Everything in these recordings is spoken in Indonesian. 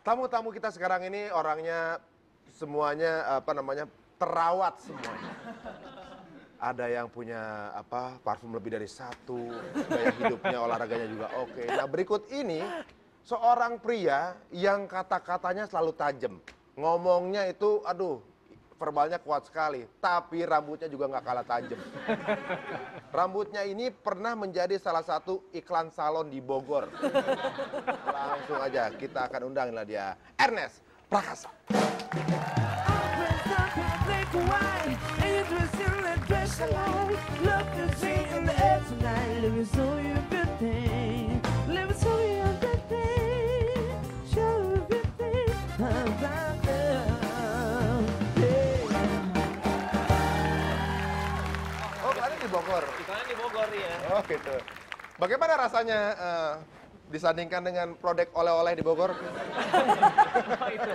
Tamu-tamu kita sekarang ini orangnya semuanya terawat semuanya. Ada yang punya parfum lebih dari satu, gaya hidupnya, olahraganya juga oke. Nah berikut ini seorang pria yang kata-katanya selalu tajam. Ngomongnya itu verbalnya kuat sekali, tapi rambutnya juga nggak kalah tajam. Rambutnya ini pernah menjadi salah satu iklan salon di Bogor. Langsung aja kita akan undanglah dia, Ernest Prakasa. Bogor. Iklannya di Bogor ya. Oh gitu. Bagaimana rasanya disandingkan dengan produk oleh-oleh di Bogor? Oh itu,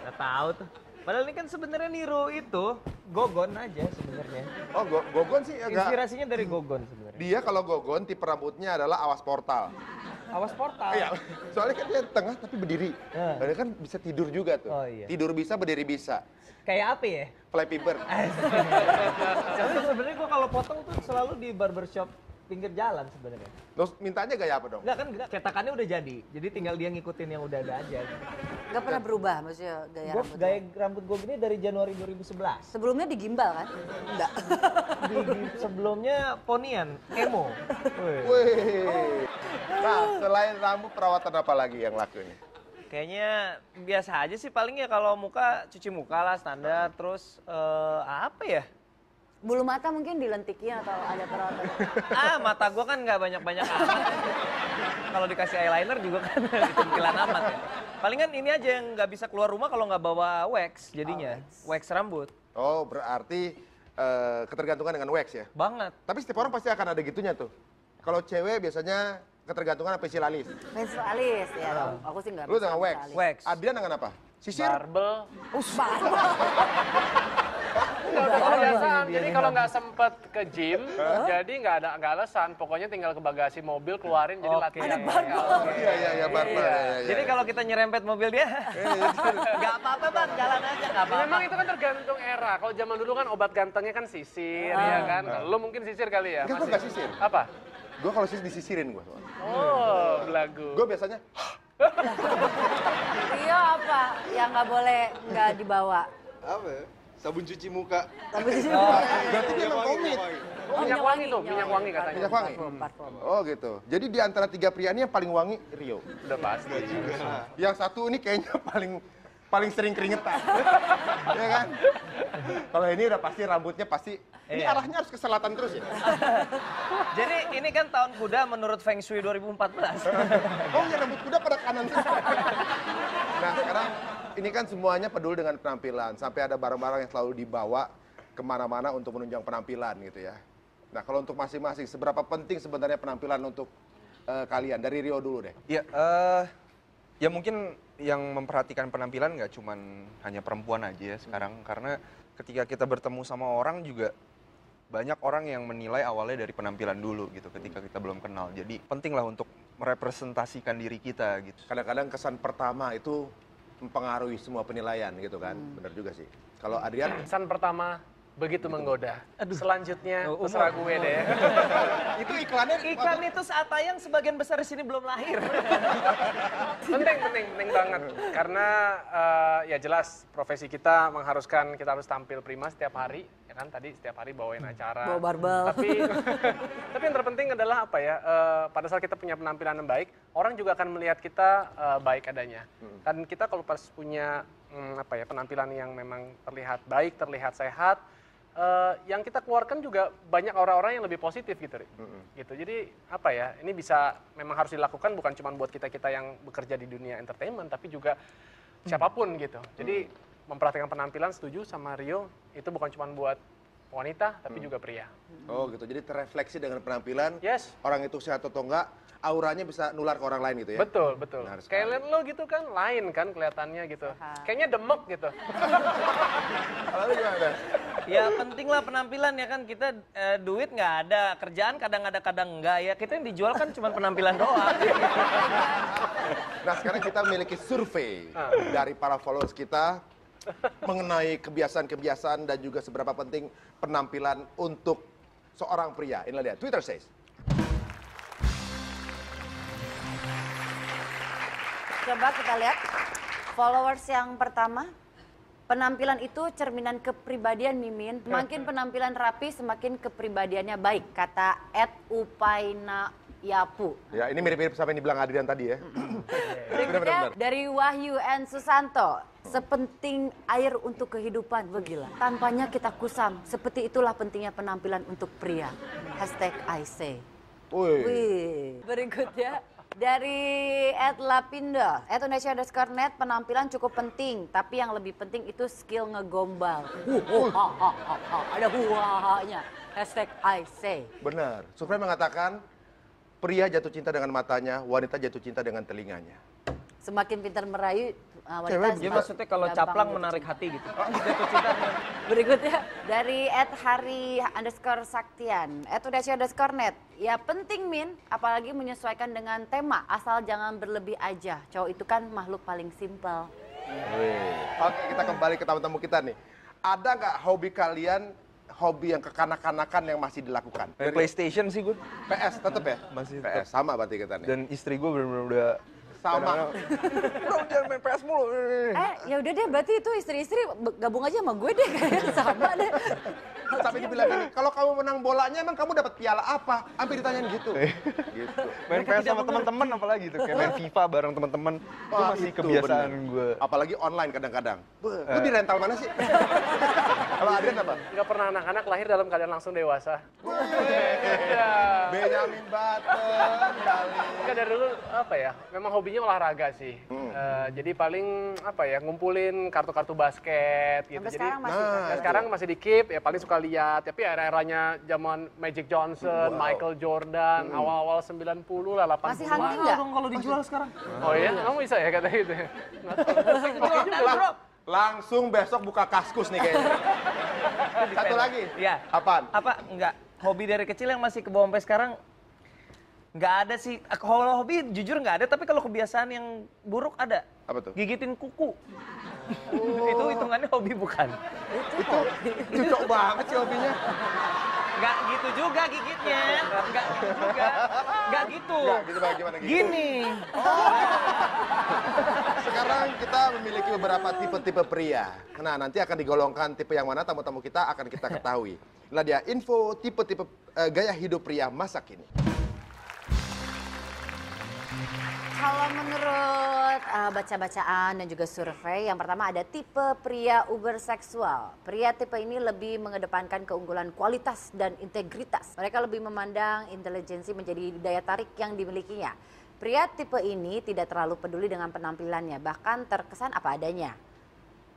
nggak tahu tuh. Padahal ini kan sebenarnya niru itu Gogon aja sebenarnya. Oh Gogon sih agak. Inspirasinya dari Gogon sebenarnya. Dia kalau Gogon tipe rambutnya adalah awas portal. Awas portal. Iya. Soalnya kan dia tengah tapi berdiri. Dan kan bisa tidur juga tuh. Oh, iya. Tidur bisa, berdiri bisa. Kayak apa ya? Flappy Bird. Tapi sebenarnya gua kalau potong tuh selalu di barbershop pinggir jalan sebenarnya. Terus mintanya gaya apa dong? Enggak kan cetakannya udah jadi tinggal dia ngikutin yang udah ada aja. Gak pernah berubah maksudnya gaya rambutnya? Gaya rambut gue gini dari Januari 2011. Sebelumnya digimbal kan? Enggak. Sebelumnya ponian, emo. Wih. Nah, selain rambut perawatan apa lagi yang laku ini? Kayaknya biasa aja sih, paling ya kalau muka cuci muka lah standar, terus apa ya? Bulu mata mungkin dilentikin atau ada perawatan? Mata gua kan nggak banyak-banyak amat. Kalau dikasih eyeliner juga kan dicengkilan amat ya. Palingan ini aja yang nggak bisa keluar rumah kalau nggak bawa wax jadinya, wax rambut. Oh berarti ketergantungan dengan wax ya? Banget. Tapi setiap orang pasti akan ada gitunya tuh. Kalau cewek biasanya ketergantungan sama pensil alis. Pensil alis ya, aku sih nggak. Lu dengan wax? Wax. Adrian dengan apa? Sisir? Barbel. Udah Kebiasaan. Jadi kalau nggak sempet ke gym, jadi nggak alasan. Pokoknya tinggal ke bagasi mobil keluarin jadi latihan. Iya, barbel. Jadi kalau kita nyerempet mobil dia, nggak apa-apa bang, jalan aja nggak apa-apa. Memang itu kan tergantung era. Kalau zaman dulu kan obat gantengnya kan sisir, ya kan. Lo mungkin sisir kali ya? Enggak, gue nggak sisir. Apa? Gue kalau sisir disisirin gue. Oh, belagu. Gue biasanya Rio apa yang nggak dibawa? Apa ya? Sabun cuci muka. berarti dia emang komit. Minyak wangi tuh, minyak wangi katanya. Minyak wangi? Parfum. Oh gitu. Jadi di antara 3 pria ini yang paling wangi Rio. Udah pasti. Yang satu ini kayaknya paling sering keringetan. Ya kan? Kalau ini udah pasti rambutnya pasti ini arahnya harus ke selatan terus ya. Jadi ini kan tahun kuda menurut Feng Shui 2014. Oh ya rambut kuda pada kanan terus. Nah sekarang ini kan semuanya peduli dengan penampilan. Sampai ada barang-barang yang selalu dibawa kemana-mana untuk menunjang penampilan gitu ya. Nah kalau untuk masing-masing, seberapa penting sebenarnya penampilan untuk kalian? Dari Rio dulu deh. Ya, ya mungkin yang memperhatikan penampilan nggak cuman hanya perempuan aja ya sekarang. Karena ketika kita bertemu sama orang juga banyak orang yang menilai awalnya dari penampilan dulu gitu ketika kita belum kenal. Jadi penting lah untuk merepresentasikan diri kita gitu. Kadang-kadang kesan pertama itu mempengaruhi semua penilaian gitu kan. Bener juga sih. Kalau Adrian? Kesan pertama begitu menggoda. Selanjutnya terserah gue deh. Itu iklannya? Iklan itu saat tayang sebagian besar di sini belum lahir. penting banget. Karena ya jelas profesi kita mengharuskan kita harus tampil prima setiap hari. Ya kan tadi setiap hari bawain acara. Bawa barbel. Tapi yang terpenting adalah apa ya? Pada saat kita punya penampilan yang baik, orang juga akan melihat kita baik adanya. Dan kita kalau pas punya penampilan yang memang terlihat baik, terlihat sehat, yang kita keluarkan juga banyak orang-orang yang lebih positif gitu, gitu. Jadi apa ya? Ini bisa memang harus dilakukan bukan cuma buat kita yang bekerja di dunia entertainment, tapi juga siapapun gitu. Jadi memperhatikan penampilan, setuju sama Rio, itu bukan cuma buat wanita tapi juga pria. Oh gitu. Jadi terrefleksi dengan penampilan. Yes. Orang itu sehat atau enggak, auranya bisa nular ke orang lain gitu ya. Betul. Benar sekali. Kayak liat lo gitu kan, lain kan kelihatannya gitu. Kayaknya demek gitu. Kalau lu gimana? Ya penting lah penampilan ya kan, kita duit nggak ada, kerjaan kadang ada kadang enggak ya. Kita yang dijual kan cuma penampilan doang. Nah sekarang kita memiliki survei dari para followers kita mengenai kebiasaan-kebiasaan dan juga seberapa penting penampilan untuk seorang pria. Inilah dia, Twitter says. Coba kita lihat followers yang pertama. Penampilan itu cerminan kepribadian Mimin. Makin penampilan rapi, semakin kepribadiannya baik, kata @upaina Yapu. Ya ini mirip-mirip sama yang dibilang Adrian tadi ya. Berikutnya dari Wahyu N. Susanto. Sepenting air untuk kehidupan, begila. Tanpanya kita kusam. Seperti itulah pentingnya penampilan untuk pria. #I say. Wih. Wih. Berikutnya dari @lapindo, @indonesia_net, penampilan cukup penting, tapi yang lebih penting itu skill ngegombal. Ada huahanya. #I say. Benar. Survei mengatakan pria jatuh cinta dengan matanya, wanita jatuh cinta dengan telinganya. Semakin pintar merayu, Cewek wanita Dia maksudnya kalau gampang caplang jatuh menarik cinta. hati gitu. Jatuh cinta dengan Berikutnya dari @hari_saktian, @indonesia_net. Ya penting Min, apalagi menyesuaikan dengan tema, asal jangan berlebih aja. Cowok itu kan makhluk paling simpel. Oke, kita kembali ke tamu-tamu kita nih. Ada nggak hobi kalian, hobi yang kekanak-kanakan yang masih dilakukan? Main PlayStation sih gue. PS tetap ya? Masih PS, sama berarti kita nih. Dan istri gue benar-benar udah Sama. bro jangan main PS mulu. Ya udah deh, berarti itu istri-istri gabung aja sama gue deh, kayaknya sama deh. Sampai dibilang gini, kalau kamu menang bolanya emang kamu dapat piala apa? Hampir ditanyain gitu. Gitu. Main PS sama teman-teman apalagi tuh, kayak main FIFA bareng teman-teman. Itu Wah, masih itu kebiasaan bener. gue. Apalagi online kadang-kadang. Lu di rental mana sih? Kalau Adrian apa? Nggak pernah anak-anak lahir dalam keadaan langsung dewasa. Benjamin Button, kali. Enggak, dari dulu apa ya, memang hobinya olahraga sih. Jadi paling apa ya, ngumpulin kartu-kartu basket gitu. Sampai Jadi sekarang masih. ya, sekarang masih di keep, ya paling suka lihat. Tapi era-eranya zaman Magic Johnson, Michael Jordan, awal-awal 90 lah, 80. Masih hunting nggak? dong kalau dijual sekarang. Oh iya, kamu bisa ya kata gitu. Langsung besok buka kaskus nih kayaknya. Satu lagi. Iya. Apaan? Apa? Enggak. Hobi dari kecil yang masih kebawa sampai sekarang nggak ada sih. Kalau hobi jujur nggak ada, tapi kalau kebiasaan yang buruk ada. Apa tuh? Gigitin kuku. Itu hitungannya hobi bukan? Itu cocok banget sih hobinya. Nggak gitu juga gigitnya. Nggak gitu juga. Nggak gitu. Nggak gitu, bagaimana gitu? Gini. Sekarang kita memiliki beberapa tipe-tipe pria. Nah, nanti akan digolongkan tipe yang mana tamu-tamu kita akan kita ketahui. Nah, dia info tipe-tipe gaya hidup pria masa kini. Kalau menurut baca-bacaan dan juga survei, yang pertama ada tipe pria uberseksual. Pria tipe ini lebih mengedepankan keunggulan kualitas dan integritas. Mereka lebih memandang intelijensi menjadi daya tarik yang dimilikinya. Pria tipe ini tidak terlalu peduli dengan penampilannya, bahkan terkesan apa adanya.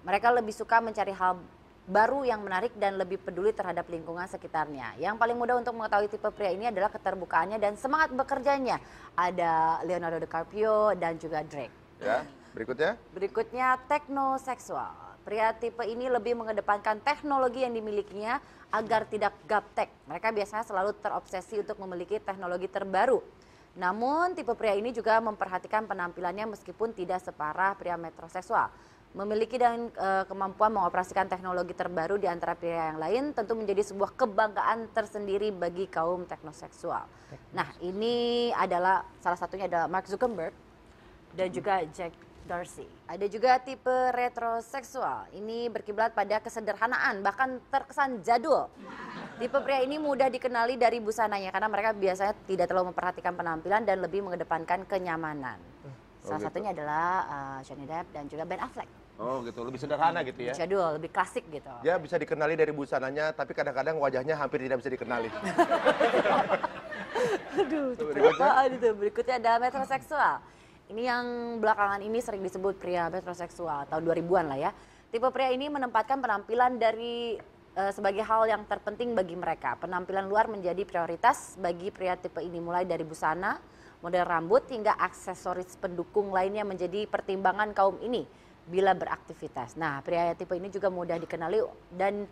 Mereka lebih suka mencari hal baru yang menarik dan lebih peduli terhadap lingkungan sekitarnya. Yang paling mudah untuk mengetahui tipe pria ini adalah keterbukaannya dan semangat bekerjanya. Ada Leonardo DiCaprio dan juga Drake. Ya, berikutnya. Berikutnya teknoseksual. Pria tipe ini lebih mengedepankan teknologi yang dimilikinya agar tidak gaptek. Mereka biasanya selalu terobsesi untuk memiliki teknologi terbaru. Namun tipe pria ini juga memperhatikan penampilannya meskipun tidak separah pria metroseksual. Memiliki dan kemampuan mengoperasikan teknologi terbaru di antara pria yang lain tentu menjadi sebuah kebanggaan tersendiri bagi kaum teknoseksual. Nah, ini adalah salah satunya adalah Mark Zuckerberg dan juga Jack Dorsey. Ada juga tipe retroseksual. Ini berkiblat pada kesederhanaan, bahkan terkesan jadul. Tipe pria ini mudah dikenali dari busananya karena mereka biasanya tidak terlalu memperhatikan penampilan dan lebih mengedepankan kenyamanan. Salah satunya adalah Johnny Depp dan juga Ben Affleck. Oh gitu, lebih sederhana gitu ya. Jadul, lebih klasik gitu. Dia bisa dikenali dari busananya, tapi kadang-kadang wajahnya hampir tidak bisa dikenali. Aduh, berikutnya ada metroseksual. Ini yang belakangan ini sering disebut pria metroseksual, tahun 2000-an lah ya. Tipe pria ini menempatkan penampilan dari sebagai hal yang terpenting bagi mereka. Penampilan luar menjadi prioritas bagi pria tipe ini, mulai dari busana, model rambut, hingga aksesoris pendukung lainnya menjadi pertimbangan kaum ini. bila beraktivitas. Nah, pria tipe ini juga mudah dikenali dan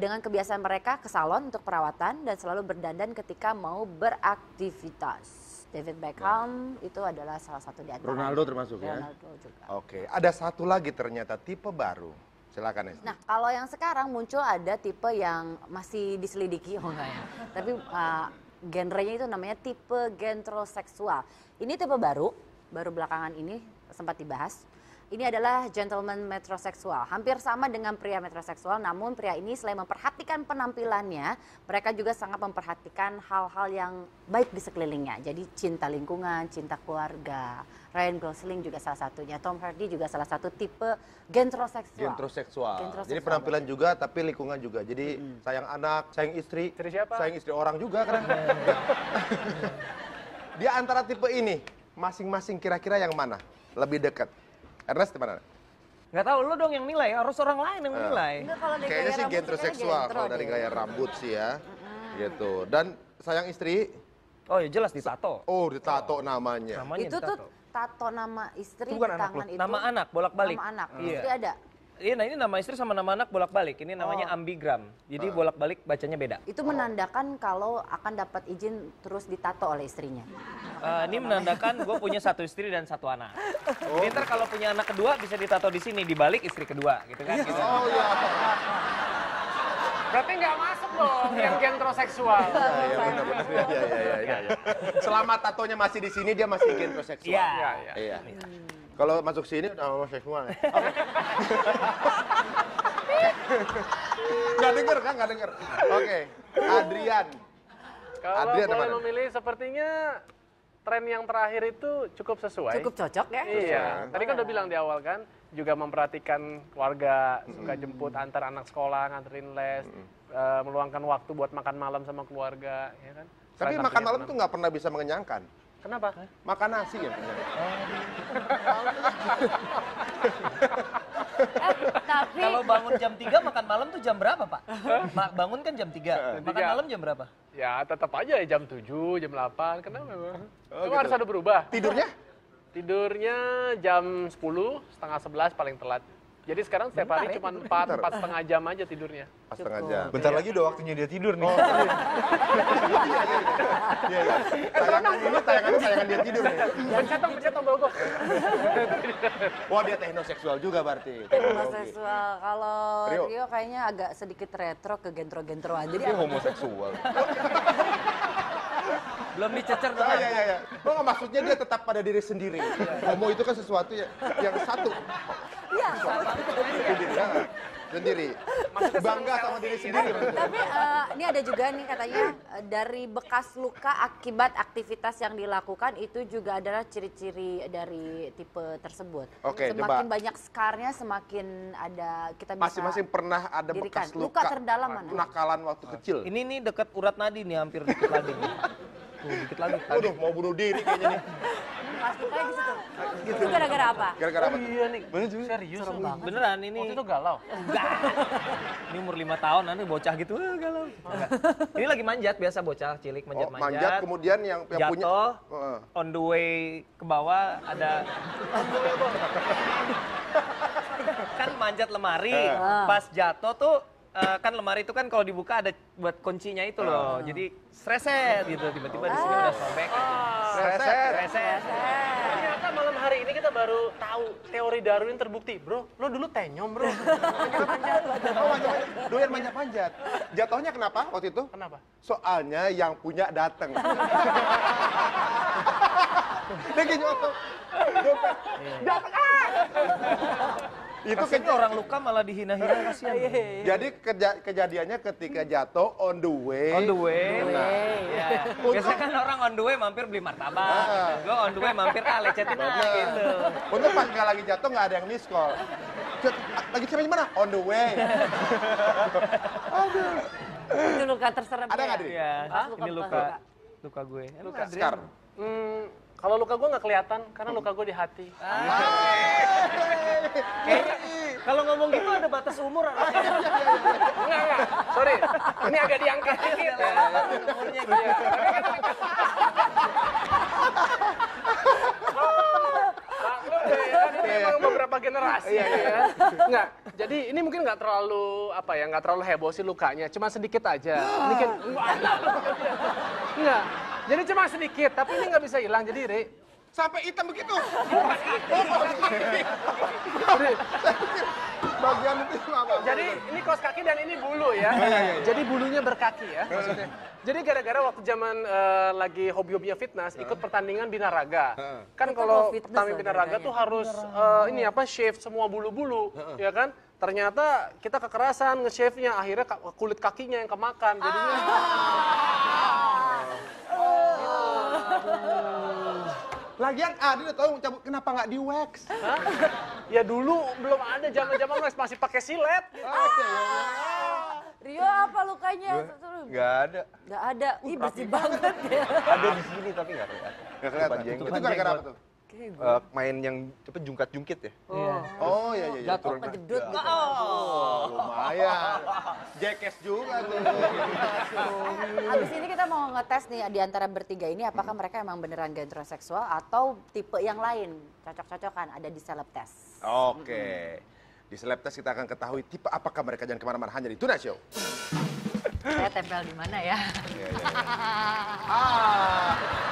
dengan kebiasaan mereka ke salon untuk perawatan dan selalu berdandan ketika mau beraktivitas. David Beckham itu adalah salah satu di antara. Ronaldo termasuk ya? Ronaldo juga. Oke, ada satu lagi ternyata tipe baru. Silakan Esti. Nah, kalau yang sekarang muncul ada tipe yang masih diselidiki, enggak ya. Tapi genrenya itu namanya tipe gentroseksual. Ini tipe baru belakangan ini sempat dibahas. Ini adalah gentleman metroseksual. Hampir sama dengan pria metroseksual, namun pria ini selain memperhatikan penampilannya, mereka juga sangat memperhatikan hal-hal yang baik di sekelilingnya. Jadi cinta lingkungan, cinta keluarga. Ryan Gosling juga salah satunya. Tom Hardy juga salah satu tipe gentroseksual. Gentroseksual. Gentroseksual. Jadi penampilan juga tapi lingkungan juga. Jadi sayang anak, sayang istri. Istri siapa? Sayang istri orang juga kan. Dia antara tipe ini, masing-masing kira-kira yang mana? Lebih dekat. Ernest di mana? Nggak tahu, lo dong yang nilai, harus orang lain yang menilai. Enggak, kalau dari Kayaknya gaya sih rambut gentroseksual gentro kalau dari deh. gaya rambut sih ya. Gitu. Dan sayang istri, Oh ya jelas ditato. oh ditato namanya. Namanya Itu tuh ditato. tato nama istri Itu bukan di anak tangan itu. Nama anak bolak-balik. Nama anak. Iya. Istri ada. Iya, nah ini nama istri sama nama anak bolak-balik. Ini namanya ambigram. Jadi bolak-balik bacanya beda. Itu menandakan kalau akan dapat izin terus ditato oleh istrinya. Ini menandakan gue punya satu istri dan satu anak. Jadi ntar kalau punya anak kedua bisa ditato di sini, dibalik istri kedua, gitu kan? Gitu. Oh iya. Berarti nggak masuk dong yang gentroseksual. Iya benar-benar. Iya. Selama tatonya masih di sini dia masih gentroseksual. Iya. Iya. Kalau masuk sini udah homoseksual. Nggak denger kan? Nggak denger. Oke. Adrian. Kalau Adrian boleh mana? memilih sepertinya tren yang terakhir itu cukup sesuai. Cukup cocok ya? Iya, tadi kan udah bilang di awal kan, juga memperhatikan keluarga, suka jemput antar anak sekolah, nganterin les, meluangkan waktu buat makan malam sama keluarga, ya kan? Tapi Selain makan tampilnya malam tuh nggak pernah bisa mengenyangkan. Kenapa? Makan nasi ya. Tapi Kalau bangun jam 3 makan malam tuh jam berapa, Pak? Bangun kan jam 3. Makan 3. malam jam berapa? Ya tetap aja ya jam 7, jam 8, kenapa memang? Oh, Cuma gitu. harus ada berubah. Tidurnya? Tidurnya jam 10, setengah 11 paling telat. Jadi sekarang setiap hari cuma 4,5 jam aja tidurnya. Pas setengah jam. Bentar lagi udah waktunya dia tidur nih. Iya. Tayangan dia tidur nih. Pencet tombol gok. Wah dia teknoseksual juga berarti. homoseksual. Kalau Rio. Rio kayaknya agak sedikit retro ke gentro-gentroan. Jadi Dia homoseksual. Belum dicecer tuh. Ah, iya. Oh, nggak, maksudnya dia tetap pada diri sendiri. Homo itu kan sesuatu yang satu. iya. Sendiri. Bangga sama diri sendiri. Tapi ini ada juga nih katanya dari bekas luka akibat aktivitas yang dilakukan itu juga adalah ciri-ciri dari tipe tersebut. Oke, Semakin coba. banyak skarnya semakin ada kita bisa Masing-masing pernah ada dirikan. bekas Luka luka. terdalam mana? Nakalan waktu kecil. Ini nih dekat urat nadi nih, hampir dikit lagi. Nih. Tuh, dikit lagi. Waduh, mau bunuh diri kayaknya nih. Pas lukanya di situ. Itu gara-gara apa? Gara-gara apa? Iya nih. Bener juga. Serius lu? Beneran ini. Waktu itu galau. Enggak. Ini umur 5 tahun, nanti bocah gitu, galau. Enggak. Ini lagi manjat, biasa bocah cilik Oh, manjat-manjat. manjat kemudian yang punya. Jatuh, Heeh. on the way ke bawah ada... Kan manjat lemari, pas jatuh tuh kan lemari itu kan kalau dibuka ada buat kuncinya itu loh. Jadi sreset gitu, tiba-tiba di sini udah sobek. Sreset. Ternyata malam hari ini kita baru tahu teori Darwin terbukti. Bro, lo dulu tenyom bro. Oh, manjat-manjat. Doyan manjat-manjat. Jatuhnya kenapa waktu itu? Kenapa? Soalnya yang punya dateng. Dia kayak jatuh. Dompet. Dateng. Itu Kasian orang luka malah dihina-hina, kasihan. jadi kejadiannya ketika jatuh on the way. On the way. Nah, Iya. Biasanya kan orang on the way mampir beli martabak. Gue on the way mampir lecetin gitu. untuk pas nggak lagi jatuh nggak ada yang miss call. Lagi sampai mana? On the way. Itu luka terserem. Ada nggak, Dri? Iya. Luka, Ini luka. luka gue. Luka. Scar. Kalau luka gue nggak kelihatan karena luka gue di hati. Kayaknya kalau ngomong gitu ada batas umur harusnya. Enggak. Sorry. Ini agak diangkat dikit. Umurnya gitu. Maklum deh ya, ini memang beberapa generasi. Ya. Nggak, jadi ini mungkin nggak terlalu nggak terlalu heboh sih lukanya, cuma sedikit aja. Sedikit, nggak. Jadi cuma sedikit, tapi ini nggak bisa hilang. Jadi Re, Sampai hitam begitu. Re, Bagian itu apa? jadi ini kaos kaki dan ini bulu ya. Jadi bulunya berkaki ya maksudnya. Jadi gara-gara waktu zaman lagi hobi-hobinya fitness, ikut pertandingan binaraga. Kan Kita kalau mau fitness pertandingan loh binaraga ceritanya. tuh harus shave semua bulu-bulu, ya kan? Ternyata kita kekerasan nge-shave-nya, akhirnya kulit kakinya yang kemakan. Jadinya Lagian Adi udah tahu cabut, kenapa nggak di wax? Hah? Ya dulu belum ada zaman-zaman masih pakai silet. Gitu. Rio apa lukanya? Nggak ada. Nggak ada. Ih bersih banget ya. Ada di sini tapi nggak kelihatan. Nggak kelihatan. Jenggot. Itu gara-gara apa tuh? Main yang jungkat-jungkit ya. Oh iya. Jatuh kejedut gitu. Lumayan. Jackass juga tuh. Abis ini kita mau ngetes nih di antara bertiga ini apakah mereka emang beneran heteroseksual atau tipe yang lain. Cocok-cocokan ada di celeb test. Oke. Di Celeb Test kita akan ketahui tipe apakah mereka, jangan kemana-mana, hanya di Tuna Show. Saya tempel di mana ya? Ah.